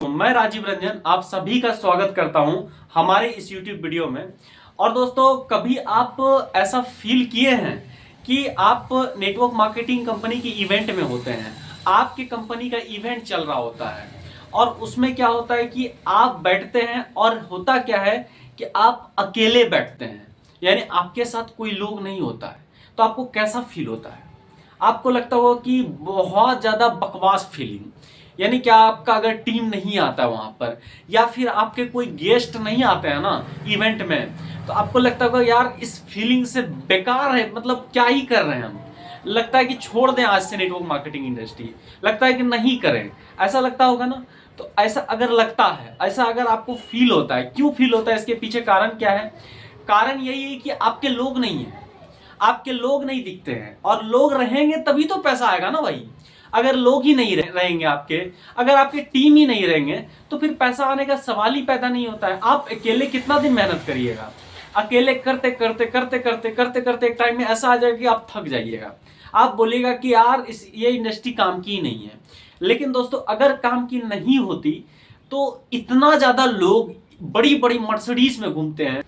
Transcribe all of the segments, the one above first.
तो मैं राजीव रंजन आप सभी का स्वागत करता हूं हमारे इस YouTube वीडियो में। और दोस्तों, कभी आप ऐसा फील किए हैं कि आप नेटवर्क मार्केटिंग कंपनी की इवेंट में होते हैं, आपकी कंपनी का इवेंट चल रहा होता है और उसमें क्या होता है कि आप बैठते हैं और होता क्या है कि आप अकेले बैठते हैं, यानी आपके साथ कोई लोग नहीं होता है। तो आपको कैसा फील होता है? आपको लगता होगा कि बहुत ज़्यादा बकवास फीलिंग, यानी क्या आपका अगर टीम नहीं आता वहां पर या फिर आपके कोई गेस्ट नहीं आते हैं ना इवेंट में, तो आपको लगता होगा यार इस फीलिंग से बेकार है, मतलब क्या ही कर रहे हैं हम। लगता है कि छोड़ दें आज से नेटवर्क मार्केटिंग इंडस्ट्री, लगता है कि नहीं करें, ऐसा लगता होगा ना। तो ऐसा अगर लगता है, ऐसा अगर आपको फील होता है, क्यों फील होता है, इसके पीछे कारण क्या है? कारण यही है कि आपके लोग नहीं है, आपके लोग नहीं दिखते हैं, और लोग रहेंगे तभी तो पैसा आएगा ना भाई। अगर लोग ही नहीं रहेंगे आपके, अगर आपके टीम ही नहीं रहेंगे, तो फिर पैसा आने का सवाल ही पैदा नहीं होता है। आप अकेले कितना दिन मेहनत करिएगा? अकेले करते करते करते करते करते करते एक टाइम में ऐसा आ जाएगा कि आप थक जाइएगा, आप बोलिएगा कि यार ये इंडस्ट्री काम की ही नहीं है। लेकिन दोस्तों, अगर काम की नहीं होती तो इतना ज्यादा लोग बड़ी बड़ी मर्सिडीज में घूमते हैं।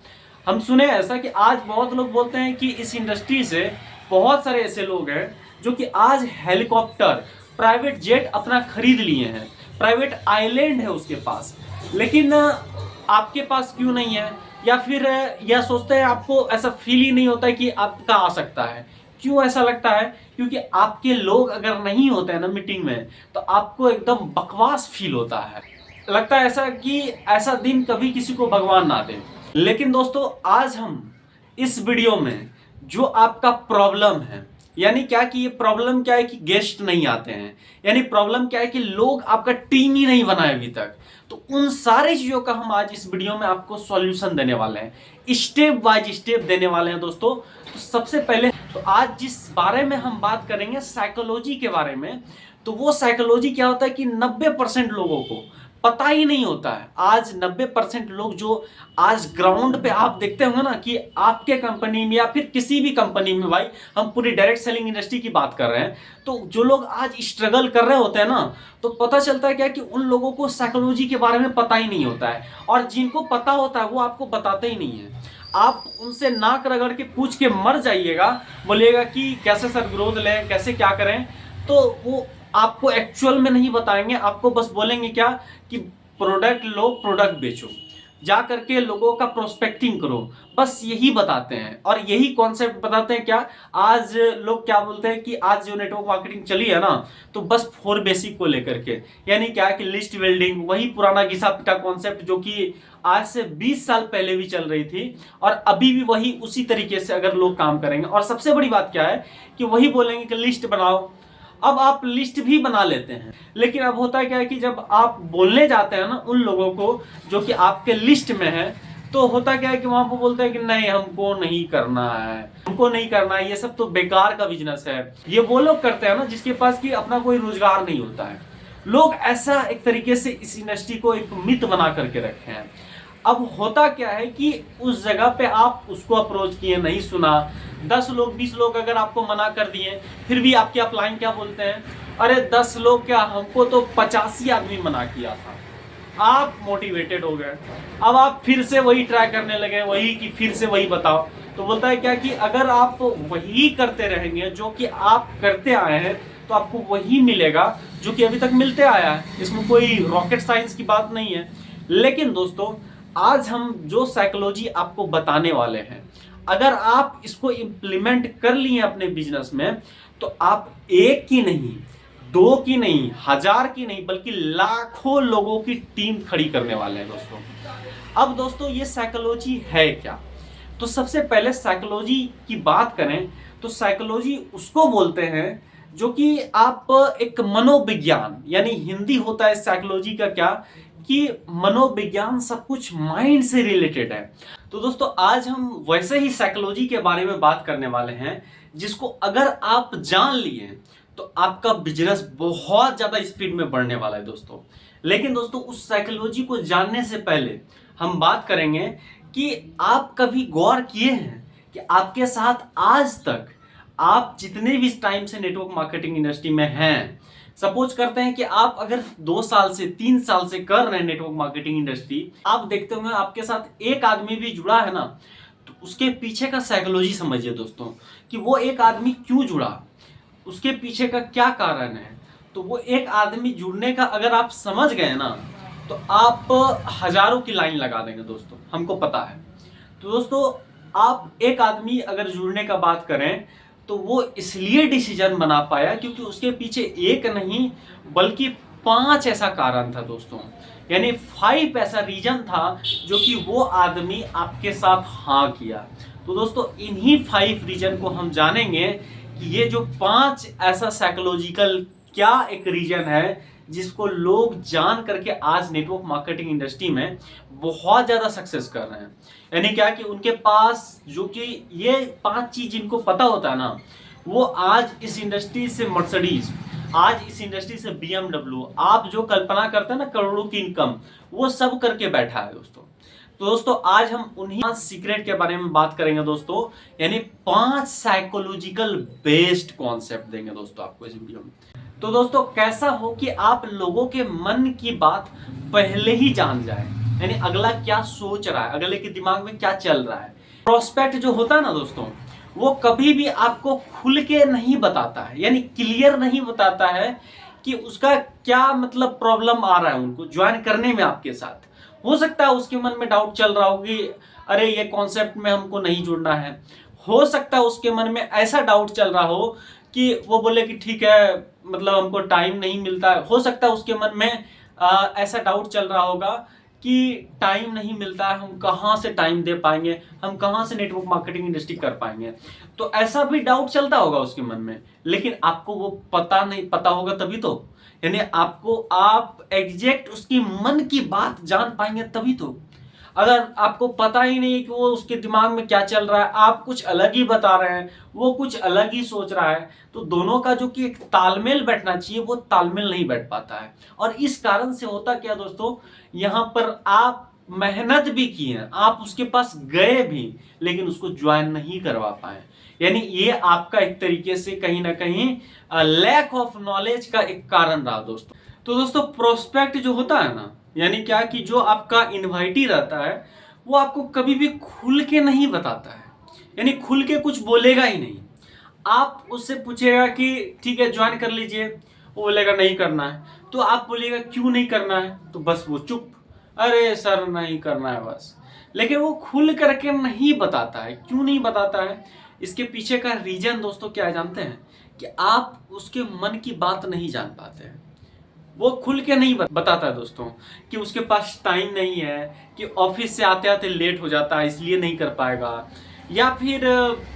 हम सुने ऐसा कि आज बहुत लोग बोलते हैं कि इस इंडस्ट्री से बहुत सारे ऐसे लोग हैं जो कि आज हेलीकॉप्टर, प्राइवेट जेट अपना खरीद लिए हैं, प्राइवेट आइलैंड है उसके पास, लेकिन आपके पास क्यों नहीं है? या फिर यह सोचते हैं, आपको ऐसा फील ही नहीं होता है कि आपका आ सकता है। क्यों ऐसा लगता है? क्योंकि आपके लोग अगर नहीं होते हैं ना मीटिंग में, तो आपको एकदम बकवास फील होता है। लगता है ऐसा कि ऐसा दिन कभी किसी को भगवान ना दे। लेकिन दोस्तों, आज हम इस वीडियो में जो आपका प्रॉब्लम है, यानी क्या कि ये प्रॉब्लम क्या है कि गेस्ट नहीं आते हैं, यानी प्रॉब्लम क्या है कि लोग आपका टीम ही नहीं बनाए अभी तक, तो उन सारी चीजों का हम आज इस वीडियो में आपको सॉल्यूशन देने वाले हैं, स्टेप बाय स्टेप देने वाले हैं दोस्तों। तो सबसे पहले तो आज जिस बारे में हम बात करेंगे, साइकोलॉजी के बारे में, तो वो साइकोलॉजी क्या होता है कि 90% लोगों को पता ही नहीं होता है। आज 90% लोग जो आज ग्राउंड पे आप देखते होंगे ना कि आपके कंपनी में या फिर किसी भी कंपनी में, भाई हम पूरी डायरेक्ट सेलिंग इंडस्ट्री की बात कर रहे हैं, तो जो लोग आज स्ट्रगल कर रहे होते हैं ना, तो पता चलता है क्या कि उन लोगों को साइकोलॉजी के बारे में पता ही नहीं होता है, और जिनको पता होता है वो आपको बताते ही नहीं है। आप उनसे नाक रगड़ के पूछ के मर जाइएगा, बोलिएगा कि कैसे सर ग्रोथ लें, कैसे क्या करें, तो वो आपको एक्चुअल में नहीं बताएंगे। आपको बस बोलेंगे क्या कि प्रोडक्ट लो, प्रोडक्ट बेचो, जा करके लोगों का प्रोस्पेक्टिंग करो, बस यही बताते हैं और यही कॉन्सेप्ट बताते हैं। क्या आज लोग क्या बोलते हैं कि आज जो नेटवर्क मार्केटिंग चली है ना, तो बस 4 बेसिक को लेकर के, यानी क्या कि लिस्ट बिल्डिंग, वही पुराना घिसा पिटा कॉन्सेप्ट जो कि आज से 20 साल पहले भी चल रही थी, और अभी भी वही उसी तरीके से अगर लोग काम करेंगे। और सबसे बड़ी बात क्या है कि वही बोलेंगे कि लिस्ट बनाओ। अब आप लिस्ट भी बना लेते हैं, लेकिन अब होता है क्या है कि जब आप बोलने जाते हैं ना उन लोगों को जो कि आपके लिस्ट में है, तो होता क्या है कि वहां पर बोलते हैं कि नहीं, हमको नहीं करना है, हमको नहीं करना है, ये सब तो बेकार का बिजनेस है। ये वो लोग करते हैं ना जिसके पास कि अपना कोई रोजगार नहीं होता है। लोग ऐसा एक तरीके से इस इंडस्ट्री को एक मिथ बना करके रखे हैं। अब होता क्या है कि उस जगह पे आप उसको अप्रोच किए, नहीं सुना, 10 लोग 20 लोग अगर आपको मना कर दिए, फिर भी आपके अपलाइन क्या बोलते हैं, अरे 10 लोग क्या, हमको तो 85 आदमी मना किया था। आप मोटिवेटेड हो गए, अब आप फिर से वही ट्राई करने लगे, वही कि फिर से वही बताओ। तो बोलता है क्या कि अगर आप वही करते रहेंगे जो कि आप करते आए हैं, तो आपको वही मिलेगा जो कि अभी तक मिलते आया है। इसमें कोई रॉकेट साइंस की बात नहीं है। लेकिन दोस्तों, आज हम जो साइकोलॉजी आपको बताने वाले हैं, अगर आप इसको इंप्लीमेंट कर लिए अपने बिजनेस में, तो आप एक की नहीं, 2 की नहीं, 1000 की नहीं, बल्कि लाखों लोगों की टीम खड़ी करने वाले हैं दोस्तों। अब दोस्तों, ये साइकोलॉजी है क्या? तो सबसे पहले साइकोलॉजी की बात करें तो साइकोलॉजी उसको बोलते हैं जो कि आप एक मनोविज्ञान, यानी हिंदी होता है साइकोलॉजी का क्या कि मनोविज्ञान, सब कुछ माइंड से रिलेटेड है। तो दोस्तों, आज हम वैसे ही साइकोलॉजी के बारे में बात करने वाले हैं जिसको अगर आप जान लिए तो आपका बिजनेस बहुत ज्यादा स्पीड में बढ़ने वाला है दोस्तों। लेकिन दोस्तों, उस साइकोलॉजी को जानने से पहले हम बात करेंगे कि आप कभी गौर किए हैं कि आपके साथ आज तक आप जितने भी टाइम से नेटवर्क मार्केटिंग इंडस्ट्री में हैं, सपोज करते हैं कि आप अगर 2 साल से 3 साल से कर रहे हैं नेटवर्क मार्केटिंग इंडस्ट्री, आप देखते होंगे आपके साथ एक आदमी भी जुड़ा है ना, तो उसके पीछे का साइकोलॉजी समझिए दोस्तों, कि वो एक आदमी क्यों जुड़ा, उसके पीछे का क्या कारण है। तो वो एक आदमी जुड़ने का अगर आप समझ गए ना, तो आप हजारों की लाइन लगा देंगे दोस्तों, हमको पता है। तो दोस्तों, आप एक आदमी अगर जुड़ने का बात करें तो वो इसलिए डिसीजन बना पाया क्योंकि उसके पीछे एक नहीं बल्कि 5 ऐसा कारण था दोस्तों, यानी 5 ऐसा रीजन था जो कि वो आदमी आपके साथ हाँ किया। तो दोस्तों, इन्हीं 5 रीजन को हम जानेंगे कि ये जो 5 ऐसा साइकोलॉजिकल क्या एक रीजन है जिसको लोग जान करके आज नेटवर्क मार्केटिंग इंडस्ट्री में बहुत ज्यादा सक्सेस कर रहे हैं। यानी क्या कि उनके पास जो कि ये 5 चीज जिनको पता होता है ना, वो आज इस इंडस्ट्री से मर्सिडीज, आज इस इंडस्ट्री से BMW, आप जो कल्पना करते हैं ना करोड़ों की इनकम, वो सब करके बैठा है दोस्तों। तो दोस्तों, आज हम उन्हीं 5 सीक्रेट के बारे में बात करेंगे दोस्तों, यानी 5 साइकोलॉजिकल बेस्ड कॉन्सेप्ट देंगे दोस्तों आपको इस वीडियो में। तो दोस्तों, कैसा हो कि आप लोगों के मन की बात पहले ही जान जाए, यानी अगला क्या सोच रहा है, अगले के दिमाग में क्या चल रहा है। प्रोस्पेक्ट जो होता है ना दोस्तों, वो कभी भी आपको खुल के नहीं बताता है, यानी क्लियर नहीं बताता है कि उसका क्या मतलब प्रॉब्लम आ रहा है उनको ज्वाइन करने में आपके साथ। हो सकता है उसके मन में डाउट चल रहा हो कि अरे ये कॉन्सेप्ट में हमको नहीं जुड़ना है। हो सकता है उसके मन में ऐसा डाउट चल रहा हो कि वो बोले कि ठीक है, मतलब हमको टाइम नहीं मिलता है। हो सकता है उसके मन में ऐसा डाउट चल रहा होगा कि टाइम नहीं मिलता है, हम कहाँ से टाइम दे पाएंगे, हम कहाँ से नेटवर्क मार्केटिंग इंडस्ट्री कर पाएंगे। तो ऐसा भी डाउट चलता होगा उसके मन में, लेकिन आपको वो पता होगा तभी तो, यानी आप एग्जैक्ट उसकी मन की बात जान पाएंगे तभी तो। अगर आपको पता ही नहीं कि वो उसके दिमाग में क्या चल रहा है, आप कुछ अलग ही बता रहे हैं, वो कुछ अलग ही सोच रहा है, तो दोनों का जो कि एक तालमेल बैठना चाहिए वो तालमेल नहीं बैठ पाता है। और इस कारण से होता क्या दोस्तों, यहाँ पर आप मेहनत भी की है, आप उसके पास गए भी, लेकिन उसको ज्वाइन नहीं करवा पाए। यानी ये आपका एक तरीके से कहीं ना कहीं लैक ऑफ नॉलेज का एक कारण रहा दोस्तों। तो दोस्तों, प्रोस्पेक्ट जो होता है ना, यानी क्या कि जो आपका इनवाइटी रहता है वो आपको कभी भी खुल के नहीं बताता है, यानी खुल के कुछ बोलेगा ही नहीं। आप उससे पूछेगा कि ठीक है ज्वाइन कर लीजिए, वो बोलेगा नहीं करना है। तो आप बोलेगा क्यों नहीं करना है, तो बस वो चुप, अरे सर नहीं करना है बस। लेकिन वो खुल करके नहीं बताता है। क्यों नहीं बताता है? इसके पीछे का रीजन दोस्तों क्या है जानते हैं? कि आप उसके मन की बात नहीं जान पाते हैं। वो खुल के नहीं बताता है दोस्तों कि उसके पास टाइम नहीं है, कि ऑफिस से आते आते लेट हो जाता है इसलिए नहीं कर पाएगा, या फिर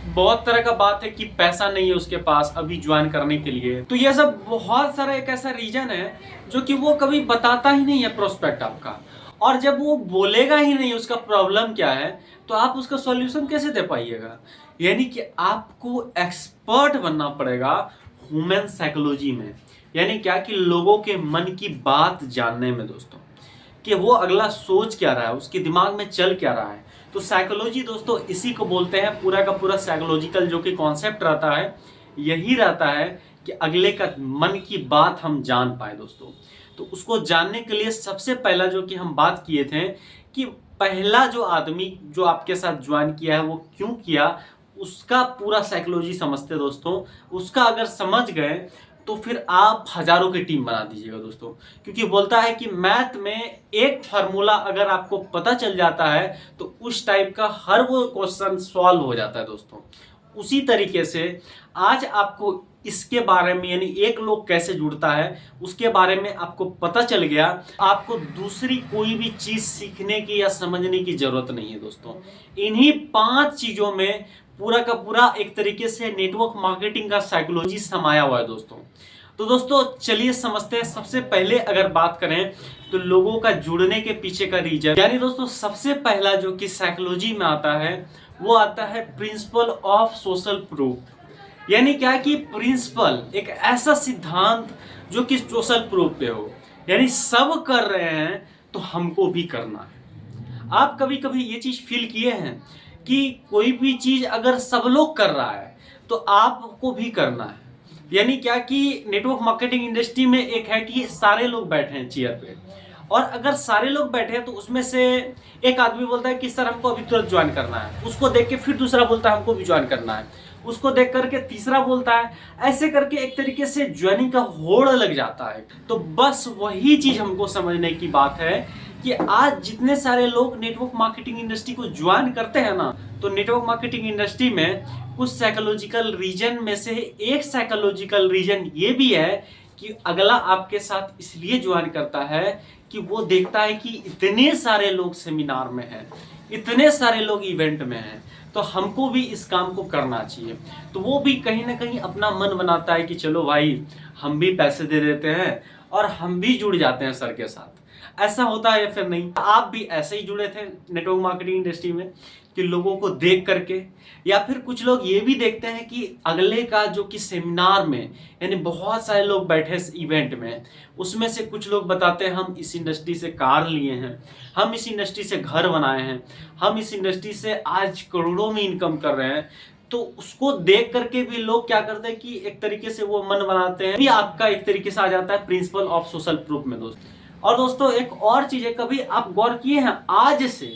बहुत तरह का बात है कि पैसा नहीं है उसके पास अभी ज्वाइन करने के लिए। तो ये सब बहुत सारा एक ऐसा रीजन है जो कि वो कभी बताता ही नहीं है प्रोस्पेक्ट आपका। और जब वो बोलेगा ही नहीं उसका प्रॉब्लम क्या है, तो आप उसका सॉल्यूशन कैसे दे पाइएगा? यानी कि आपको एक्सपर्ट बनना पड़ेगा ह्यूमन साइकोलॉजी में, यानी क्या कि लोगों के मन की बात जानने में दोस्तों, कि वो अगला सोच क्या रहा है, उसके दिमाग में चल क्या रहा है। तो साइकोलॉजी दोस्तों इसी को बोलते हैं, पूरा का पूरा साइकोलॉजिकल जो कि कॉन्सेप्ट रहता है यही रहता है कि अगले का मन की बात हम जान पाए दोस्तों। तो उसको जानने के लिए सबसे पहला जो कि हम बात किए थे कि पहला जो आदमी जो आपके साथ ज्वाइन किया है वो क्यों किया, उसका पूरा साइकोलॉजी समझते दोस्तों। उसका अगर समझ गए तो फिर आप हजारों की टीम बना दीजिएगा दोस्तों, क्योंकि बोलता है कि मैथ में एक फार्मूला अगर आपको पता चल जाता है तो उस टाइप का हर वो क्वेश्चन सॉल्व हो जाता है दोस्तों। उसी तरीके से आज आपको इसके बारे में, यानी एक लोग कैसे जुड़ता है उसके बारे में आपको पता चल गया, आपको दूसरी कोई भी चीज सीखने की या समझने की जरूरत नहीं है दोस्तों। इन्हीं 5 चीजों में पूरा का पूरा एक तरीके से नेटवर्क मार्केटिंग का साइकोलॉजी समाया हुआ है दोस्तों। तो दोस्तों चलिए समझते हैं। सबसे पहले अगर बात करें तो लोगों का जुड़ने के पीछे का रीजन, यानी दोस्तों सबसे पहला जो कि साइकोलॉजी में आता है वो आता है प्रिंसिपल ऑफ सोशल प्रूफ। यानी क्या कि प्रिंसिपल एक ऐसा सिद्धांत जो कि सोशल प्रूफ पे हो, यानी सब कर रहे हैं तो हमको भी करना है। आप कभी कभी ये चीज फील किए हैं कि कोई भी चीज अगर सब लोग कर रहा है तो आपको भी करना है। यानी क्या कि नेटवर्क मार्केटिंग इंडस्ट्री में एक है कि सारे लोग बैठे हैं चेयर पे, और अगर सारे लोग बैठे हैं तो उसमें से एक आदमी बोलता है कि सर हमको अभी तुरंत ज्वाइन करना है, उसको देख के फिर दूसरा बोलता है हमको भी ज्वाइन करना है, उसको देख करके तीसरा बोलता है, ऐसे करके एक तरीके से ज्वाइनिंग का होड़ लग जाता है। तो बस वही चीज हमको समझने की बात है कि आज जितने सारे लोग नेटवर्क मार्केटिंग इंडस्ट्री को ज्वाइन करते हैं ना, तो नेटवर्क मार्केटिंग इंडस्ट्री में कुछ साइकोलॉजिकल रीजन में से एक साइकोलॉजिकल रीजन ये भी है कि अगला आपके साथ इसलिए ज्वाइन करता है कि वो देखता है कि इतने सारे लोग सेमिनार में हैं, इतने सारे लोग इवेंट में हैं, तो हमको भी इस काम को करना चाहिए। तो वो भी कहीं ना कहीं अपना मन बनाता है कि चलो भाई हम भी पैसे दे देते हैं और हम भी जुड़ जाते हैं सर के साथ। ऐसा होता है या फिर नहीं? आप भी ऐसे ही जुड़े थे नेटवर्क मार्केटिंग इंडस्ट्री में कि लोगों को देख करके, या फिर कुछ लोग ये भी देखते हैं कि अगले का जो कि सेमिनार में, यानी बहुत सारे लोग बैठे इस इवेंट में, उसमें से कुछ लोग बताते हैं हम इस इंडस्ट्री से कार लिए हैं, हम इस इंडस्ट्री से घर बनाए हैं, हम इस इंडस्ट्री से आज करोड़ों में इनकम कर रहे हैं। तो उसको देख करके भी लोग क्या करते हैं कि एक तरीके से वो मन बनाते हैं, भी आपका एक तरीके से आ जाता है प्रिंसिपल ऑफ सोशल प्रूफ में दोस्तों। और दोस्तों एक और चीज है, कभी आप गौर किए हैं आज से,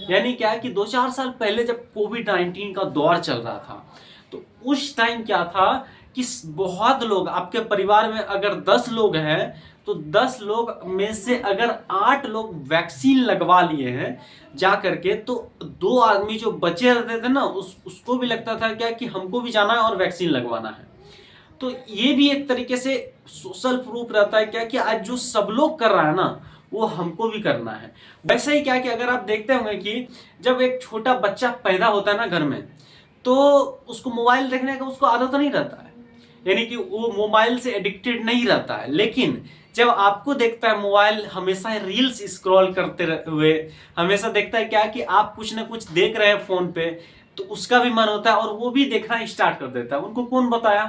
यानी क्या है कि 2-4 साल पहले जब कोविड-19 का दौर चल रहा था, तो उस टाइम क्या था कि बहुत लोग, आपके परिवार में अगर 10 लोग हैं तो 10 लोग में से अगर 8 लोग वैक्सीन लगवा लिए हैं जा करके, तो 2 आदमी जो बचे रहते थे ना, उसको भी लगता था क्या कि हमको भी जाना है और वैक्सीन लगवाना है। तो ये भी एक तरीके से सोशल प्रूफ रहता है क्या कि आज जो सब लोग कर रहा है ना, वो हमको भी करना है। वैसे ही क्या कि अगर आप देखते होंगे कि जब एक छोटा बच्चा पैदा होता है ना घर में, तो उसको मोबाइल देखने का उसको आदत नहीं रहता है, यानी कि वो मोबाइल से एडिक्टेड नहीं रहता है। लेकिन जब आपको देखता है मोबाइल हमेशा रील्स स्क्रॉल करते हुए, हमेशा देखता है क्या कि आप कुछ ना कुछ देख रहे हैं फोन पे, तो उसका भी मन होता है और वो भी देखना स्टार्ट कर देता है। उनको कौन बताया?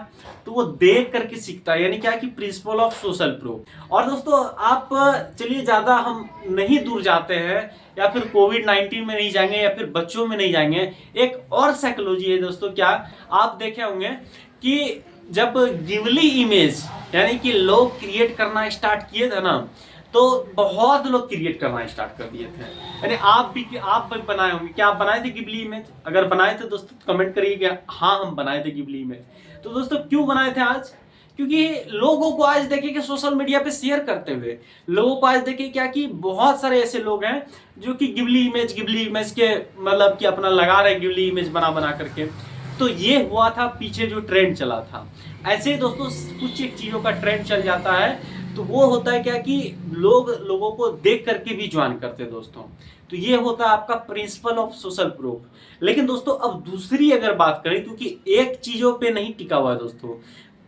तो वो देख करके सीखता है, यानी क्या कि प्रिंसिपल ऑफ सोशल प्रूफ। और दोस्तों आप चलिए ज्यादा हम नहीं दूर जाते हैं, या फिर कोविड-19 में नहीं जाएंगे, या फिर बच्चों में नहीं जाएंगे। एक और साइकोलॉजी है दोस्तों, क्या आप देखे होंगे कि जब गिबली इमेज यानी कि लोग क्रिएट करना स्टार्ट किए थे ना, तो बहुत लोग क्रिएट करना स्टार्ट कर दिए थे। यानी आप भी बनाए होंगे। क्या आप बनाए थे गिबली इमेज? अगर बनाए थे दोस्तों तो कमेंट करिए कि हाँ हम बनाए थे गिबली इमेज। तो दोस्तों क्यों बनाए थे आज? क्योंकि लोगों को आज देखिए कि सोशल मीडिया पे शेयर करते हुए, लोगों को आज देखिए क्या कि बहुत सारे ऐसे लोग हैं जो कि गिबली इमेज के मतलब कि अपना लगा रहे गिबली इमेज बना बना करके। तो ये हुआ था पीछे जो ट्रेंड चला था। ऐसे ही दोस्तों कुछ एक चीजों का ट्रेंड चल जाता है, तो वो होता है क्या कि लोगों को देख करके भी ज्वाइन करते हैं दोस्तों। तो ये होता है आपका प्रिंसिपल ऑफ सोशल प्रूफ। लेकिन दोस्तों अब दूसरी अगर बात करें, क्योंकि एक चीजों पे नहीं टिका हुआ है दोस्तों,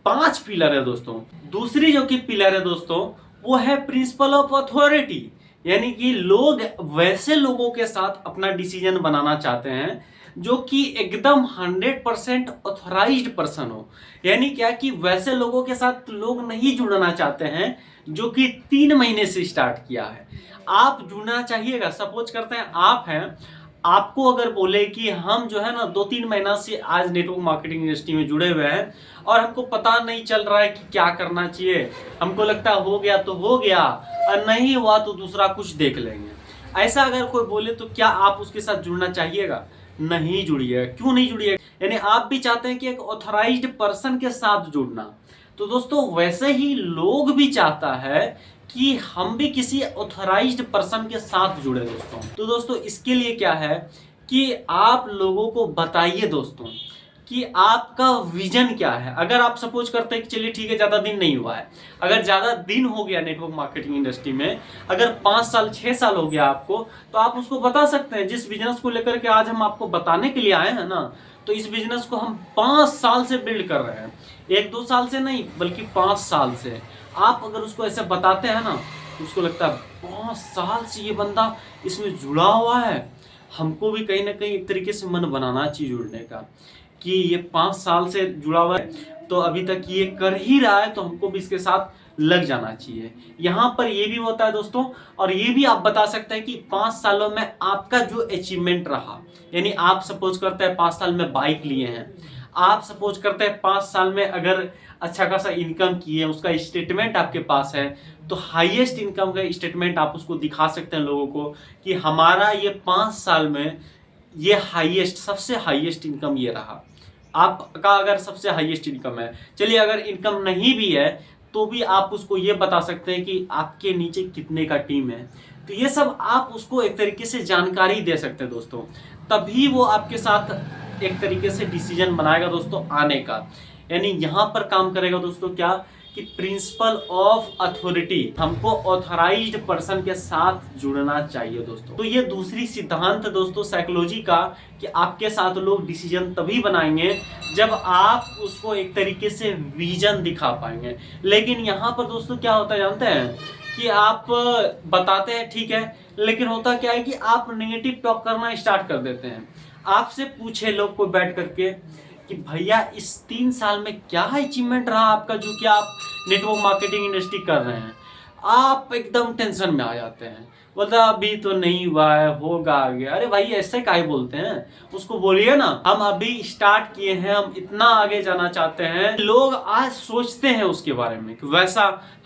5 पिलर है दोस्तों। दूसरी जो कि पिलर है दोस्तों, वो है प्रिंसिपल ऑफ अथॉरिटी, यानी कि लोग वैसे लोगों के साथ अपना डिसीजन बनाना चाहते हैं जो कि एकदम 100% ऑथराइज्ड पर्सन हो। यानी क्या कि वैसे लोगों के साथ लोग नहीं जुड़ना चाहते हैं जो कि 3 महीने से स्टार्ट किया है। आप जुड़ना चाहिएगा। सपोज करते हैं आप हैं, आपको अगर बोले कि हम जो है ना 2-3 महीना से आज नेटवर्क मार्केटिंग इंडस्ट्री में जुड़े हुए हैं और हमको पता नहीं चल रहा है कि क्या करना चाहिए, हमको लगता है हो गया तो हो गया और नहीं हुआ तो दूसरा कुछ देख लेंगे, ऐसा अगर कोई बोले तो क्या आप उसके साथ जुड़ना चाहिएगा? नहीं जुड़िए। क्यों नहीं जुड़िए? यानी आप भी चाहते हैं कि एक ऑथराइज्ड पर्सन के साथ जुड़ना। तो दोस्तों वैसे ही लोग भी चाहता है कि हम भी किसी ऑथराइज्ड पर्सन के साथ जुड़े दोस्तों। तो दोस्तों इसके लिए क्या है कि आप लोगों को बताइए दोस्तों कि आपका विजन क्या है। अगर आप सपोज करते हैं कि चलिए ठीक है ज़्यादा दिन नहीं हुआ है, अगर ज़्यादा दिन हो गया नेटवर्क मार्केटिंग इंडस्ट्री में, अगर 5 साल 6 साल हो गया आपको, तो आप उसको बता सकते हैं। जिस बिजनेस को लेकर के आज हम आपको बताने के लिए आए हैं ना, तो इस बिजनेस को हम 5 साल से बिल्ड कर रहे हैं, 1-2 साल से नहीं बल्कि 5 साल से। आप अगर उसको ऐसे बताते हैं ना, तो उसको लगता है 5 साल से ये बंदा इसमें जुड़ा हुआ है, हमको भी कहीं ना कहीं एक तरीके से मन बनाना चाहिए जुड़ने का, कि ये 5 साल से जुड़ा हुआ है तो अभी तक ये कर ही रहा है, तो हमको भी इसके साथ लग जाना चाहिए। यहाँ पर ये भी होता है दोस्तों, और ये भी आप बता सकते हैं कि 5 सालों में आपका जो अचीवमेंट रहा, यानी आप सपोज करते हैं 5 साल में बाइक लिए हैं, आप सपोज करते हैं 5 साल में अगर अच्छा खासा इनकम की है, उसका स्टेटमेंट आपके पास है, तो हाईएस्ट इनकम का स्टेटमेंट आप उसको दिखा सकते हैं लोगों को कि हमारा ये 5 साल में ये हाईएस्ट, सबसे हाईएस्ट इनकम ये रहा। आपका अगर सबसे हाईएस्ट इनकम है, चलिए अगर इनकम नहीं भी है तो भी आप उसको ये बता सकते हैं कि आपके नीचे कितने का टीम है। तो ये सब आप उसको एक तरीके से जानकारी दे सकते हैं दोस्तों, तभी वो आपके साथ एक तरीके से डिसीजन बनाएगा दोस्तों आने का। यानी यहाँ पर काम करेगा दोस्तों क्या कि प्रिंसिपल ऑफ अथॉरिटी, हमको ऑथराइज्ड पर्सन के साथ जुड़ना चाहिए दोस्तों। तो ये दूसरी सिद्धांत दोस्तों साइकोलॉजी का कि आपके साथ लोग डिसीजन तभी बनाएंगे जब आप उसको एक तरीके से विजन दिखा पाएंगे। लेकिन यहाँ पर दोस्तों क्या होता है जानते हैं कि आप बताते हैं ठीक है, लेकिन होता क्या है कि आप नेगेटिव टॉक करना स्टार्ट कर देते हैं। आपसे पूछे लोग को बैठ करके कि भैया इस 3 साल में क्या अचीवमेंट रहा आपका जो कि आप नेटवर्क मार्केटिंग इंडस्ट्री कर रहे हैं, आप एकदम टेंशन में आ जाते हैं, बोलता अभी तो नहीं हुआ है, होगा आगे। अरे भाई ऐसे काहे बोलते हैं, उसको बोलिए ना हम अभी स्टार्ट किए हैं, हम इतना आगे जाना चाहते हैं। लोग आज सोचते हैं उसके बारे में कि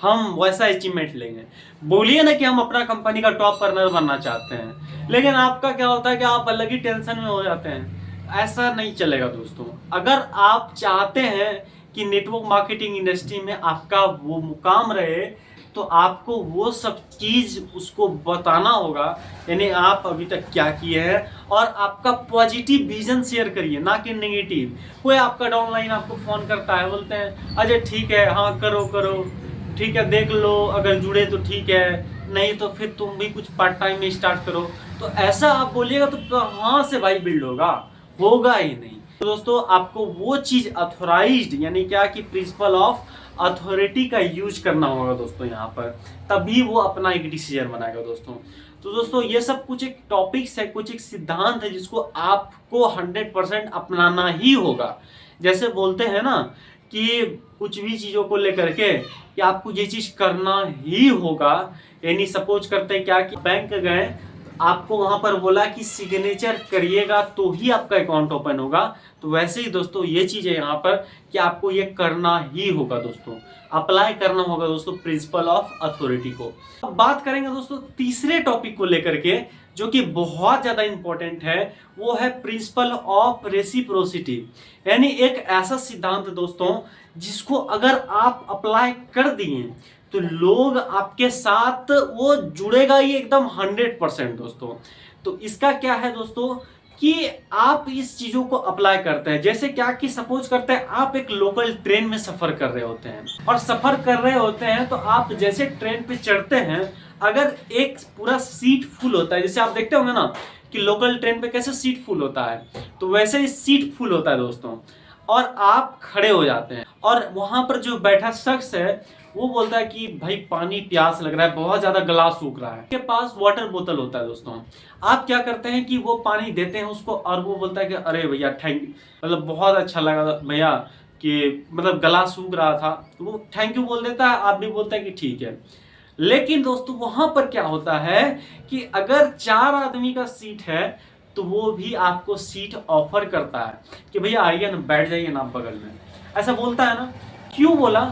हम वैसा अचीवमेंट लेंगे। बोलिए ना कि हम अपना कंपनी का टॉप अर्नर बनना चाहते हैं, लेकिन आपका क्या होता है कि आप अलग ही टेंशन में हो जाते हैं। ऐसा नहीं चलेगा दोस्तों। अगर आप चाहते हैं कि नेटवर्क मार्केटिंग इंडस्ट्री में आपका वो मुकाम रहे तो आपको वो सब चीज उसको बताना होगा। यानी आप अभी तक क्या किए हैं और आपका पॉजिटिव विजन शेयर करिए, ना कि नेगेटिव। कोई आपका डाउनलाइन आपको फोन करता है, बोलते हैं अजय ठीक है, हाँ करो करो, ठीक है देख लो, अगर जुड़े तो ठीक है, नहीं तो फिर तुम भी कुछ पार्ट टाइम में स्टार्ट करो। तो ऐसा आप बोलिएगा तो कहाँ से भाई बिल्ड होगा ही नहीं। तो दोस्तों आपको वो चीज अथॉराइज्ड यानी क्या कि प्रिंसिपल ऑफ अथॉरिटी का यूज करना होगा दोस्तों यहाँ पर, तभी वो अपना एक डिसीजन बनाएगा दोस्तों। तो दोस्तों ये सब कुछ एक टॉपिक्स है, कुछ एक सिद्धांत है जिसको आपको 100% अपनाना ही होगा। जैसे बोलते हैं ना कि कुछ भी चीजों को लेकर के कि आपको ये चीज करना ही होगा। यानी सपोज करते हैं क्या कि बैंक गए, आपको वहां पर बोला कि सिग्नेचर करिएगा तो ही आपका अकाउंट ओपन होगा। तो वैसे ही दोस्तों ये चीज है यहाँ पर कि आपको ये करना ही होगा दोस्तों, अप्लाई करना होगा दोस्तों प्रिंसिपल ऑफ अथॉरिटी को। अब बात करेंगे दोस्तों तीसरे टॉपिक को लेकर के जो कि बहुत ज्यादा इंपॉर्टेंट है, वो है प्रिंसिपल ऑफ रेसिप्रोसिटी। यानी एक ऐसा सिद्धांत दोस्तों जिसको अगर आप अप्लाई कर दिए तो लोग आपके साथ वो जुड़ेगा ही एकदम 100% दोस्तों। तो इसका क्या है दोस्तों कि आप इस चीजों को अप्लाई करते हैं। जैसे क्या कि सपोज करते हैं आप एक लोकल ट्रेन में सफर कर रहे होते हैं, और सफर कर रहे होते हैं तो आप जैसे ट्रेन पे चढ़ते हैं, अगर एक पूरा सीट फुल होता है, जैसे आप देखते होंगे ना कि लोकल ट्रेन पे कैसे सीट फुल होता है, तो वैसे ही सीट फुल होता है दोस्तों, और आप खड़े हो जाते हैं और वहां पर जो बैठा शख्स है वो बोलता है कि भाई पानी प्यास लग रहा है, बहुत ज्यादा गला सूख रहा है, के पास वाटर बोतल होता है दोस्तों। आप क्या करते हैं कि वो पानी देते हैं उसको और वो बोलता है कि अरे भैया थैंक, मतलब बहुत अच्छा लगा भैया कि मतलब गला सूख रहा था, तो वो थैंक यू बोल देता है, आप भी बोलते हैं कि ठीक है। लेकिन दोस्तों वहां पर क्या होता है कि अगर 4 आदमी का सीट है तो वो भी आपको सीट ऑफर करता है कि भैया आइए ना, बैठ जाइए ना बगल में, ऐसा बोलता है ना। क्यों बोला?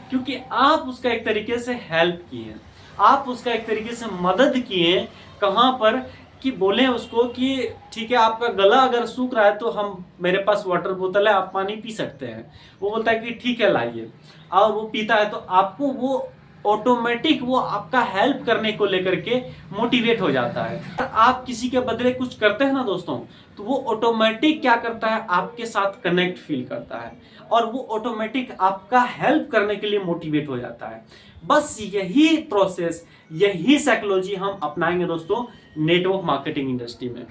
क्योंकि आप उसका एक तरीके से हेल्प किए, आप उसका एक तरीके से मदद किए। कहाँ पर कि बोले उसको कि ठीक है आपका गला अगर सूख रहा है तो हम, मेरे पास वाटर बोतल है, आप पानी पी सकते हैं। वो बोलता है कि ठीक है लाइए, और वो पीता है, तो आपको वो ऑटोमेटिक वो आपका हेल्प करने को लेकर के मोटिवेट हो जाता है। आप किसी के बदले कुछ करते हैं ना दोस्तों, तो वो ऑटोमेटिक क्या करता है, आपके साथ कनेक्ट फील करता है और वो ऑटोमेटिक आपका हेल्प करने के लिए मोटिवेट हो जाता है। बस यही प्रोसेस, यही साइकोलॉजी हम अपनाएंगे दोस्तों नेटवर्क मार्केटिंग इंडस्ट्री में।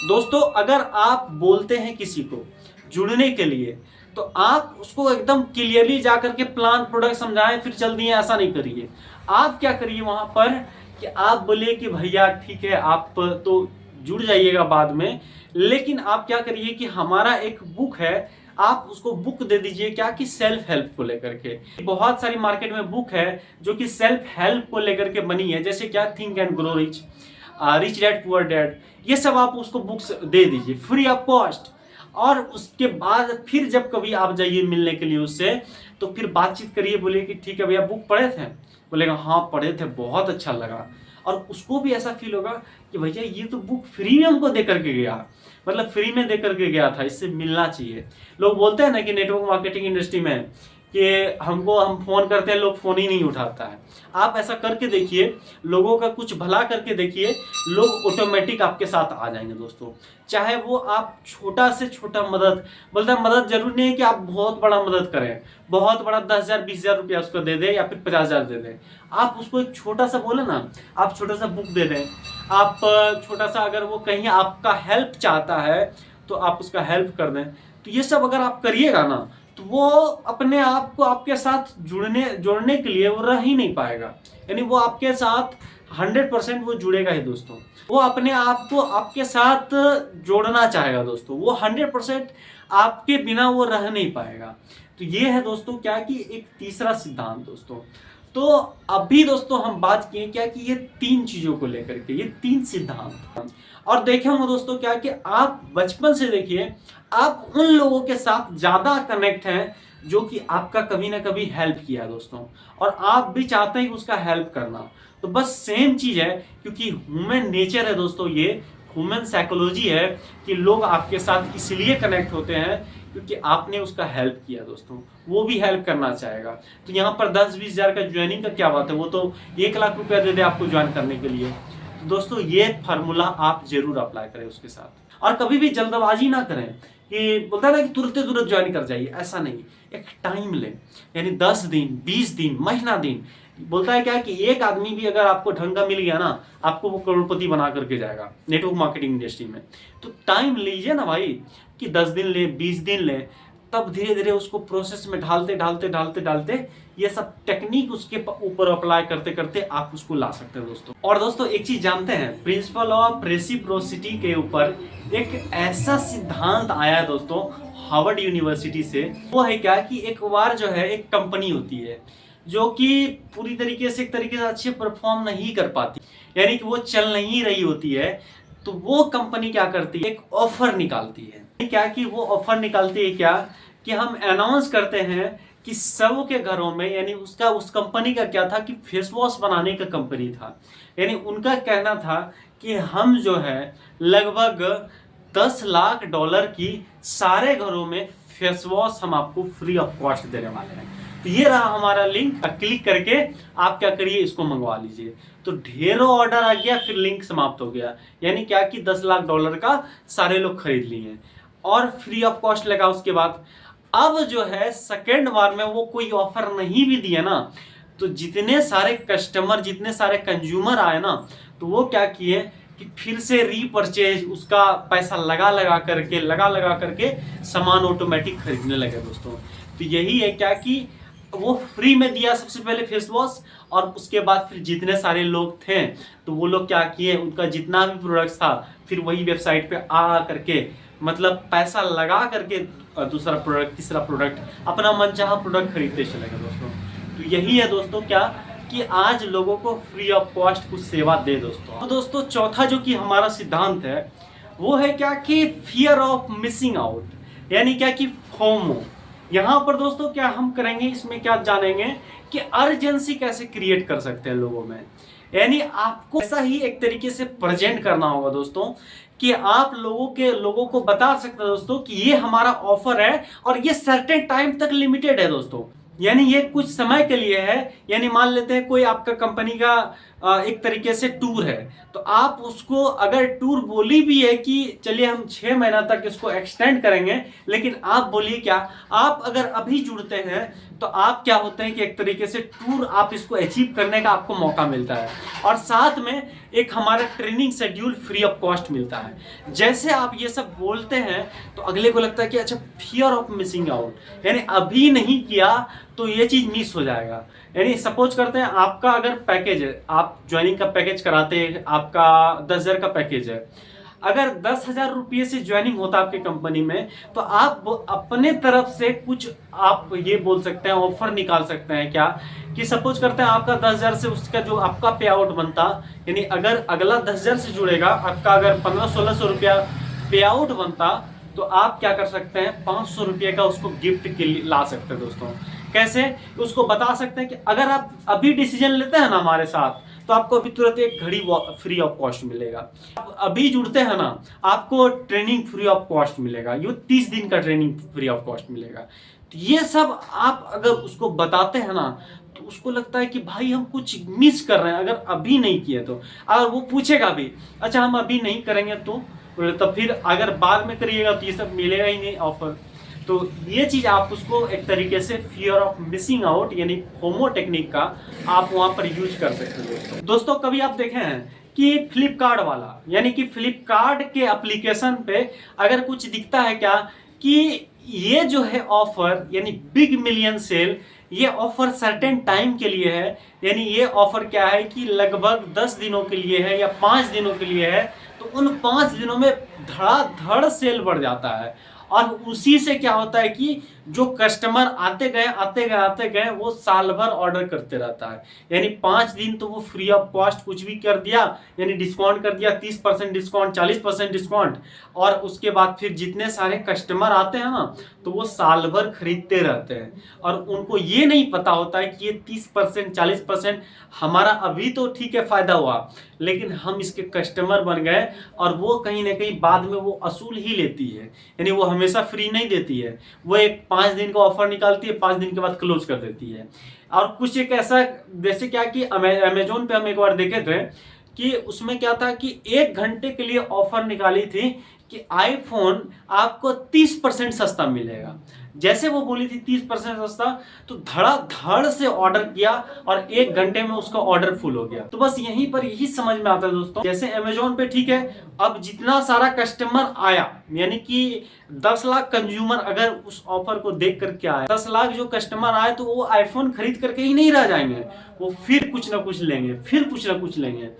दोस्तों अगर आप बोलते हैं किसी को जुड़ने के लिए, तो आप उसको एकदम क्लियरली जाकर के प्लान प्रोडक्ट समझाएं फिर चल दिए, ऐसा नहीं करिए। आप क्या करिए वहां पर कि आप बोलिए कि भैया ठीक है आप तो जुड़ जाइएगा बाद में, लेकिन आप क्या करिए कि हमारा एक बुक है, आप उसको बुक दे दीजिए क्या कि सेल्फ हेल्प को लेकर के। बहुत सारी मार्केट में बुक है जो कि सेल्फ हेल्प को लेकर के बनी है, जैसे क्या think and grow rich, rich dad poor dad, ये सब आप उसको बुक्स दे दीजिए फ्री ऑफ कॉस्ट। और उसके बाद फिर जब कभी आप जाइए मिलने के लिए उससे, तो फिर बातचीत करिए, बोलिए कि ठीक है भैया बुक पढ़े थे, बोलेगा हाँ पढ़े थे, बहुत अच्छा लगा। और उसको भी ऐसा फील होगा कि भैया ये तो बुक फ्री में हमको दे करके गया, मतलब फ्री में दे करके गया था, इससे मिलना चाहिए। लोग बोलते हैं ना कि नेटवर्क मार्केटिंग इंडस्ट्री में कि हम फ़ोन करते हैं, लोग फ़ोन ही नहीं उठाता है। आप ऐसा करके देखिए, लोगों का कुछ भला करके देखिए, लोग ऑटोमेटिक आपके साथ आ जाएंगे दोस्तों। चाहे वो आप छोटा से छोटा मदद, बोलते हैं मदद जरूरी नहीं है कि आप बहुत बड़ा मदद करें, बहुत बड़ा 10,000 20,000 रुपया उसको दे दें या फिर 50,000 दे दें। आप उसको एक छोटा सा बोले ना, आप छोटा सा बुक दे दें, आप छोटा सा, अगर वो कहीं आपका हेल्प चाहता है तो आप उसका हेल्प कर दें। तो ये सब अगर आप करिएगा ना, तो वो अपने आप को आपके साथ जोड़ने के लिए वो रह ही नहीं पाएगा। यानी वो आपके साथ 100% वो जुड़ेगा ही दोस्तों। वो अपने आप को आपके साथ जोड़ना चाहेगा दोस्तों, वो 100% आपके बिना वो रह नहीं पाएगा। तो ये है दोस्तों क्या कि एक तीसरा सिद्धांत दोस्तों। तो अभी दोस्तों हम बात किए क्या कि ये 3 चीजों को लेकर के, ये 3 सिद्धांत। और देखे होंगे दोस्तों क्या कि आप बचपन से देखिए, आप उन लोगों के साथ ज्यादा कनेक्ट हैं जो कि आपका कभी ना कभी हेल्प किया दोस्तों, और आप भी चाहते हैं कि उसका हेल्प करना। तो बस सेम चीज है, क्योंकि ह्यूमन नेचर है दोस्तों, ये ह्यूमन साइकोलॉजी है कि लोग आपके साथ इसलिए कनेक्ट होते हैं क्योंकि आपने उसका हेल्प किया दोस्तों, वो भी हेल्प करना चाहेगा। तो यहाँ पर 10-20 हज़ार का ज्वाइनिंग का क्या बात है, वो तो 1 लाख रुपया दे दे आपको ज्वाइन करने के लिए। तो दोस्तों ये फार्मूला आप जरूर अप्लाई करें उसके साथ, और कभी भी जल्दबाजी ना करें कि बोलता है ना कि तुरंत ज्वाइन कर जाइए, ऐसा नहीं। एक टाइम ले, यानी 10 दिन 20 दिन महीना दिन। बोलता है क्या कि एक आदमी भी अगर आपको ढंग का मिल गया ना, आपको वो करोड़पति बना करके जाएगा नेटवर्क मार्केटिंग इंडस्ट्री में। तो टाइम लीजिए ना भाई, कि 10 दिन ले 20 दिन ले, तब धीरे धीरे उसको प्रोसेस में ढालते ये सब टेक्निक उसके ऊपर अप्लाई करते करते आप उसको ला सकते हैं दोस्तों। और दोस्तों एक चीज जानते हैं, प्रिंसिपल ऑफ रेसिप्रोसिटी के ऊपर एक ऐसा सिद्धांत आया है दोस्तों हार्वर्ड यूनिवर्सिटी से। वो है क्या कि एक बार जो है एक कंपनी होती है जो कि पूरी तरीके से एक तरीके से अच्छे परफॉर्म नहीं कर पाती, यानी कि वो चल नहीं रही होती है। तो वो कंपनी क्या करती है, एक ऑफर निकालती है। क्या कि वो ऑफर निकालती है क्या कि हम अनाउंस करते हैं कि सब के घरों में, यानी उस कंपनी का क्या था कि फेस वॉश बनाने का कंपनी था। यानी उनका कहना था कि हम जो है लगभग $10 लाख की सारे घरों में फेस वॉश हम आपको फ्री ऑफ कॉस्ट देने वाले हैं। तो ये रहा हमारा लिंक, क्लिक करके आप क्या करिए, इसको मंगवा लीजिए। तो ढेरों ऑर्डर आ गया, फिर लिंक समाप्त हो गया। यानी क्या कि $10 लाख का सारे लोग खरीद लिए और फ्री ऑफ कॉस्ट लगा। उसके बाद अब जो है सेकेंड बार में वो कोई ऑफर नहीं भी दिया ना, तो जितने सारे कस्टमर, जितने सारे कंज्यूमर आए ना, तो वो क्या किए कि फिर से रीपरचेज, उसका पैसा लगा करके सामान ऑटोमेटिक खरीदने लगे दोस्तों। तो यही है क्या कि वो फ्री में दिया सबसे पहले फेस वॉश, और उसके बाद फिर जितने सारे लोग थे तो वो लोग क्या किए, उनका जितना भी प्रोडक्ट था फिर वही वेबसाइट पे आ करके, मतलब पैसा लगा करके दूसरा प्रोडक्ट, तीसरा प्रोडक्ट, अपना मनचाहा प्रोडक्ट खरीदते चले गए दोस्तों। तो यही है दोस्तों क्या कि आज लोगों को फ्री ऑफ कॉस्ट कुछ सेवा दे दोस्तों। तो दोस्तों चौथा जो कि हमारा सिद्धांत है वो है क्या कि फियर ऑफ मिसिंग आउट, यानी क्या कि फोमो। यहाँ पर दोस्तों क्या हम करेंगे, इसमें क्या जानेंगे कि अर्जेंसी कैसे क्रिएट कर सकते हैं लोगों में। यानी आपको ऐसा ही एक तरीके से प्रेजेंट करना होगा दोस्तों कि आप लोगों को बता सकते हैं दोस्तों कि ये हमारा ऑफर है और ये सर्टेन टाइम तक लिमिटेड है दोस्तों। यानी ये कुछ समय के लिए है। यानी मान लेते हैं कोई आपका कंपनी का एक तरीके से टूर है, तो आप उसको अगर टूर बोली भी है कि चलिए हम 6 महीना तक इसको एक्सटेंड करेंगे, लेकिन आप बोलिए क्या, आप अगर अभी जुड़ते हैं तो आप क्या होते हैं कि एक तरीके से टूर आप इसको अचीव करने का आपको मौका मिलता है, और साथ में एक हमारा training schedule free of cost मिलता है। जैसे आप ये सब बोलते हैं तो अगले को लगता है कि अच्छा फियर ऑफ मिसिंग आउट, यानी अभी नहीं किया तो ये चीज मिस हो जाएगा। यानी सपोज करते हैं आपका अगर पैकेज है, आप ज्वाइनिंग का पैकेज कराते हैं, आपका 10,000 का पैकेज है, अगर 10,000 रुपये से ज्वाइनिंग होता आपकी कंपनी में, तो आप अपने तरफ से कुछ आप ये बोल सकते हैं, ऑफर निकाल सकते हैं क्या कि सपोज करते हैं आपका 10,000 से उसका जो आपका पे आउट बनता, यानी अगर अगला 10,000 से जुड़ेगा, आपका अगर 1500-1600 रुपया पे आउट बनता, तो आप क्या कर सकते हैं 500 रुपये का उसको गिफ्ट के लिए ला सकते हैं दोस्तों। कैसे? उसको बता सकते हैं कि अगर आप अभी डिसीजन लेते हैं ना हमारे साथ, तो आपको अभी तुरंत एक घड़ी फ्री ऑफ कॉस्ट मिलेगा। आप अभी जुड़ते हैं ना, आपको ट्रेनिंग फ्री ऑफ कॉस्ट मिलेगा, ये 30 दिन का ट्रेनिंग फ्री ऑफ कॉस्ट मिलेगा। तो ये सब आप अगर उसको बताते हैं ना, तो उसको लगता है कि भाई हम कुछ मिस कर रहे हैं अगर अभी नहीं किए तो। अगर वो पूछेगा भी, अच्छा हम अभी नहीं करेंगे तो फिर अगर बाद में करिएगा तो ये सब मिलेगा ही नहीं ऑफर। तो ये चीज आप उसको एक तरीके से फियर ऑफ मिसिंग आउट यानी फोमो टेक्निक का आप वहां पर यूज कर सकते हैं दोस्तों। दोस्तों कभी आप देखे हैं कि फ्लिपकार्ट वाला यानी कि फ्लिपकार्ट के एप्लीकेशन पे अगर कुछ दिखता है क्या कि ये जो है ऑफर यानी बिग मिलियन सेल, ये ऑफर सर्टेन टाइम के लिए है, यानी ये ऑफर क्या है कि लगभग 10 दिनों के लिए है या 5 दिनों के लिए है। तो उन 5 दिनों में धड़ाधड़ सेल बढ़ जाता है और उसी से क्या होता है कि जो कस्टमर आते गए वो साल भर ऑर्डर करते रहता है। यानी 5 दिन तो वो फ्री ऑफ कॉस्ट कुछ भी कर दिया, यानी डिस्काउंट कर दिया, 30% डिस्काउंट, 40% डिस्काउंट, और उसके बाद फिर जितने सारे कस्टमर आते हैं ना तो वो साल भर खरीदते रहते हैं और उनको ये नहीं पता होता है कि ये 30% 40% हमारा अभी तो ठीक है फायदा हुआ, लेकिन हम इसके कस्टमर बन गए और वो कहीं ना कहीं बाद में वो असूल ही लेती है। यानी वो हमेशा फ्री नहीं देती है, वो एक 5 दिन का ऑफर निकालती है, 5 दिन के बाद क्लोज कर देती है। और कुछ एक ऐसा जैसे क्या कि अमेजोन पे हम एक बार देखे थे कि उसमें क्या था कि 1 घंटे के लिए ऑफर निकाली थी कि आईफोन आपको 30% सस्ता मिलेगा। जैसे वो बोली थी 30% सस्ता, तो धड़ाधड़ से ऑर्डर किया और 1 घंटे में उसका ऑर्डर फुल हो गया। तो बस यहीं पर यही समझ में आता है दोस्तों, जैसे अमेजोन पे ठीक है, अब जितना सारा कस्टमर आया यानी कि 10 लाख कंज्यूमर अगर उस ऑफर को देख करके आए, 10 लाख जो कस्टमर आए तो वो आईफोन खरीद करके ही नहीं रह जाएंगे, वो फिर कुछ ना कुछ लेंगे, फिर कुछ ना कुछ लेंगे।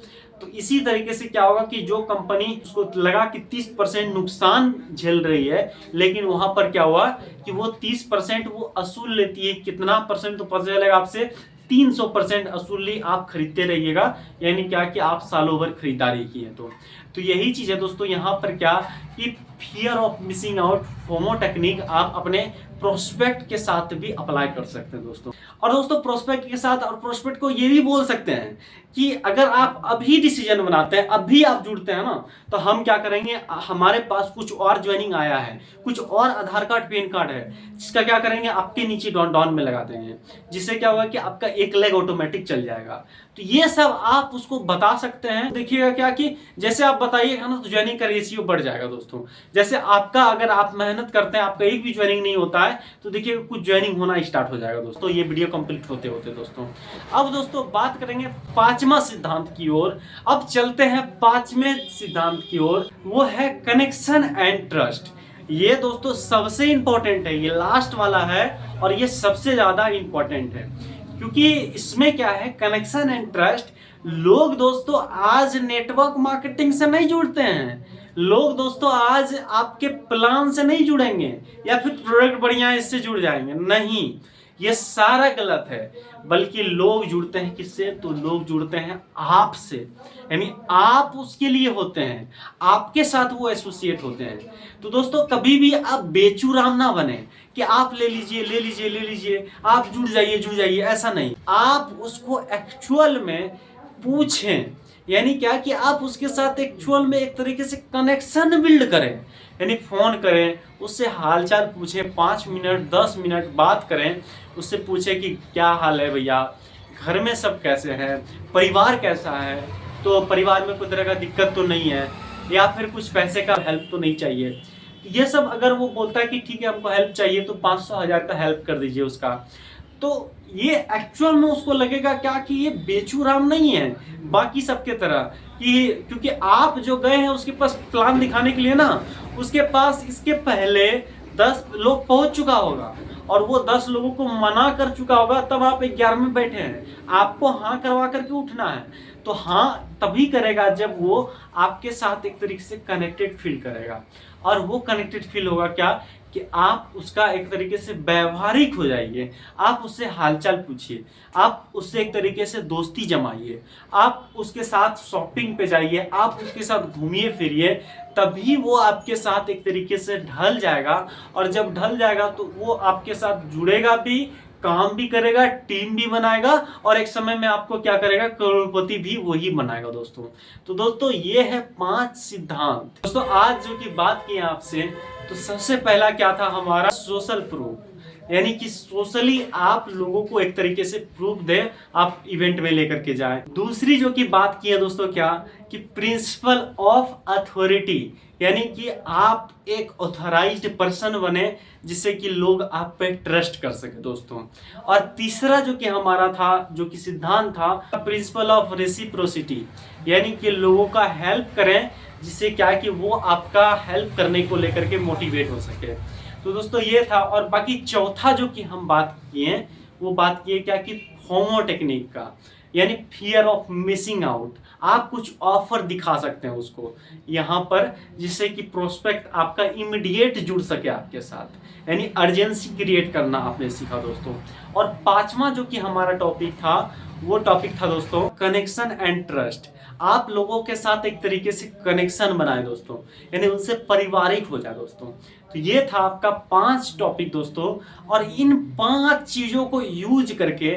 तो इसी तरीके से क्या होगा कि जो कंपनी उसको लगा कि 30% नुकसान झेल रही है, लेकिन वहां पर क्या हुआ कि वो 30% वो असूल लेती है। कितना परसेंट तो पता चलेगा आपसे, 300% असूली आप खरीदते रहिएगा, यानी क्या कि आप सालों भर खरीदारी की है। तो यही चीज है दोस्तों, यहाँ पर क्या कि fear of missing out FOMO technique आप अपने प्रोस्पेक्ट के साथ भी अप्लाई कर सकते हैं दोस्तों। और दोस्तों प्रोस्पेक्ट के साथ और प्रोस्पेक्ट को ये भी बोल सकते हैं कि अगर आप अभी डिसीजन बनाते हैं, अभी आप जुड़ते हैं ना, तो हम क्या करेंगे, हमारे पास कुछ और ज्वाइनिंग आया है, कुछ और आधार कार्ड पैन कार्ड है, जिसका क्या करेंगे आपके नीचे डॉन में लगा देंगे, जिससे क्या होगा कि आपका एक लेग ऑटोमेटिक चल जाएगा। तो ये सब आप उसको बता सकते हैं। देखिएगा क्या कि जैसे आप बताइएगा ना तो ज्वाइनिंग का रेशियो बढ़ जाएगा दोस्तों। जैसे आपका अगर आप मेहनत करते हैं, आपका एक भी ज्वाइनिंग नहीं होता है, तो देखिए कुछ ज्वाइनिंग होना स्टार्ट हो जाएगा दोस्तों, ये वीडियो कंप्लीट होते होते दोस्तों। अब दोस्तों बात करेंगे 5वां सिद्धांत की ओर। अब चलते हैं 5वें सिद्धांत की ओर, वो है कनेक्शन एंड ट्रस्ट। ये दोस्तों सबसे इंपॉर्टेंट है, ये लास्ट वाला है और ये सबसे ज्यादा इंपॉर्टेंट है, क्योंकि इसमें क्या है कनेक्शन एंड ट्रस्ट। लोग दोस्तों आज नेटवर्क मार्केटिंग से नहीं जुड़ते हैं, लोग दोस्तों आज आपके प्लान से नहीं जुड़ेंगे या फिर प्रोडक्ट बढ़िया इससे जुड़ जाएंगे, नहीं, ये सारा गलत है। बल्कि लोग जुड़ते हैं किससे, तो लोग जुड़ते हैं आपसे, यानी आप उसके लिए होते हैं, आपके साथ वो एसोसिएट होते हैं। तो दोस्तों कभी भी आप बेचूराम ना बने कि आप ले लीजिए, आप जुड़ जाइए, ऐसा नहीं। आप उसको एक्चुअल में पूछें, यानी क्या कि आप उसके साथ एक्चुअल में एक तरीके से कनेक्शन बिल्ड करें, यानी फोन करें, उससे हालचाल पूछें, 5 मिनट 10 मिनट बात करें, उससे पूछें कि क्या हाल है भैया, घर में सब कैसे हैं, परिवार कैसा है, तो परिवार में कोई तरह का दिक्कत तो नहीं है, या फिर कुछ पैसे का हेल्प तो नहीं चाहिए। ये सब अगर वो बोलता है कि ठीक है हमको हेल्प चाहिए, तो 500-1000 का हेल्प कर दीजिए उसका। तो ये एक्चुअल में उसको लगेगा क्या कि ये बेचूराम नहीं है बाकी सबके तरह, कि क्योंकि आप जो गए हैं उसके पास प्लान दिखाने के लिए ना, उसके पास इसके पहले 10 लोग पहुंच चुका होगा और वो 10 लोगों को मना कर चुका होगा, तब आप 11 में बैठे हैं, आपको हाँ करवा करके उठना है। तो हाँ तभी करेगा जब वो आपके साथ एक तरीके से कनेक्टेड फील करेगा, और वो कनेक्टेड फील होगा क्या कि आप उसका एक तरीके से व्यवहारिक हो जाइए, आप उससे हालचाल पूछिए, आप उससे एक तरीके से दोस्ती जमाइए, आप उसके साथ शॉपिंग पे जाइए, आप उसके साथ घूमिए फिरिए, तभी वो आपके साथ एक तरीके से ढल जाएगा। और जब ढल जाएगा तो वो आपके साथ जुड़ेगा भी, काम भी करेगा, टीम भी बनाएगा और एक समय में आपको क्या करेगा, करोड़पति भी वही बनाएगा दोस्तों। तो दोस्तों ये है 5 सिद्धांत। दोस्तों आज जो की बात की आपसे, तो सबसे पहला क्या था हमारा, सोशल प्रूफ, यानी कि सोशली आप लोगों को एक तरीके से प्रूफ दे, आप इवेंट में लेकर के जाएं। दूसरी जो की बात की है दोस्तों क्या, कि प्रिंसिपल ऑफ अथॉरिटी, यानी कि आप एक ऑथराइज्ड पर्सन बने जिससे कि लोग आप पे ट्रस्ट कर सके दोस्तों। और तीसरा जो कि हमारा था, जो कि सिद्धांत था, प्रिंसिपल ऑफ रेसिप्रोसिटी, यानी कि लोगों का हेल्प करें जिससे क्या है कि वो आपका हेल्प करने को लेकर के मोटिवेट हो सके। तो दोस्तों ये था। और बाकी चौथा जो कि हम बात किए, वो बात किए क्या कि फोमो टेक्निक का, यानी फियर ऑफ मिसिंग आउट। आप कुछ ऑफर दिखा सकते हैं उसको यहाँ पर, जिससे कि प्रोस्पेक्ट आपका इमीडिएट जुड़ सके आपके साथ, यानी अर्जेंसी क्रिएट करना आपने सीखा दोस्तों। और पांचवा जो कि हमारा टॉपिक था, वो टॉपिक था दोस्तों कनेक्शन एंड ट्रस्ट। आप लोगों के साथ एक तरीके से कनेक्शन बनाए दोस्तों, यानी उनसे पारिवारिक हो जाए दोस्तों। तो ये था आपका 5 टॉपिक दोस्तों। और इन 5 चीजों को यूज करके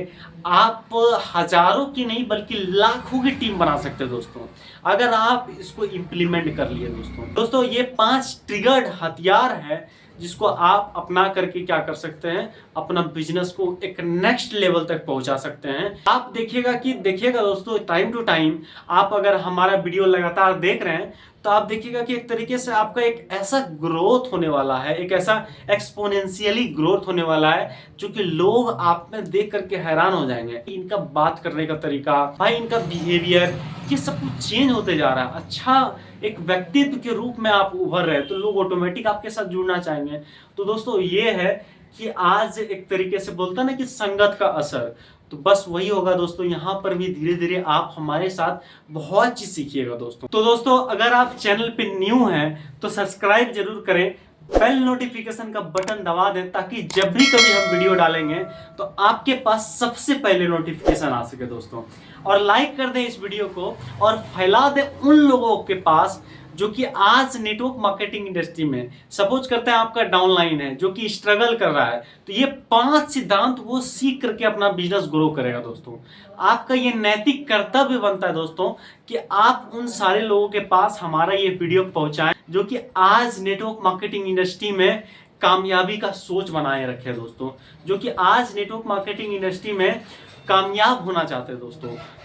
आप हजारों की नहीं बल्कि लाखों की टीम बना सकते हैं दोस्तों, अगर आप इसको इम्प्लीमेंट कर लिए दोस्तों। ये 5 ट्रिगर्ड हथियार है जिसको आप अपना करके क्या कर सकते हैं, अपना बिजनेस को एक नेक्स्ट लेवल तक पहुंचा सकते हैं। आप देखिएगा दोस्तों, टाइम टू टाइम आप अगर हमारा वीडियो लगातार देख रहे हैं तो आप देखिएगा कि एक तरीके से आपका एक ऐसा ग्रोथ होने वाला है, एक ऐसा एक्सपोनेंशियली ग्रोथ होने वाला है, जो कि लोग आप में देख करके हैरान हो जाएंगे। इनका बात करने का तरीका, भाई इनका बिहेवियर, ये सब कुछ चेंज होते जा रहा है। अच्छा एक व्यक्तित्व के रूप में आप उभर रहे हैं तो लोग ऑटोमेटिक आपके साथ जुड़ना चाहेंगे। तो दोस्तों ये है कि आज एक तरीके से बोलता ना कि संगत का असर, तो बस वही होगा दोस्तों। यहाँ पर भी धीरे धीरे आप हमारे साथ बहुत चीज सीखिएगा दोस्तों। तो दोस्तों अगर आप चैनल पे न्यू हैं तो सब्सक्राइब जरूर करें, बेल नोटिफिकेशन का बटन दबा दें, ताकि जब भी कभी हम वीडियो डालेंगे तो आपके पास सबसे पहले नोटिफिकेशन आ सके दोस्तों। और लाइक कर दें इस वीडियो को और फैला दें उन लोगों के पास जो कि आज नेटवर्क मार्केटिंग इंडस्ट्री में, सपोज करते हैं आपका डाउनलाइन है जो कि स्ट्रगल कर रहा है, तो ये 5 सिद्धांत वो सीख करके अपना बिजनेस ग्रो करेगा दोस्तों। आपका ये नैतिक कर्तव्य बनता है दोस्तों कि आप उन सारे लोगों के पास हमारा ये वीडियो पहुंचाएं जो कि आज नेटवर्क मार्केटिंग इंडस्ट्री में कामयाबी का सोच बनाए रखे दोस्तों, जो कि आज नेटवर्क मार्केटिंग इंडस्ट्री में कामयाब होना चाहते हैं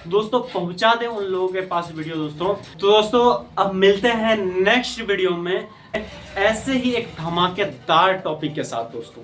दोस्तों पहुंचा दें उन लोगों के पास वीडियो दोस्तों। तो दोस्तों अब मिलते हैं नेक्स्ट वीडियो में ऐसे ही एक धमाकेदार टॉपिक के साथ दोस्तों।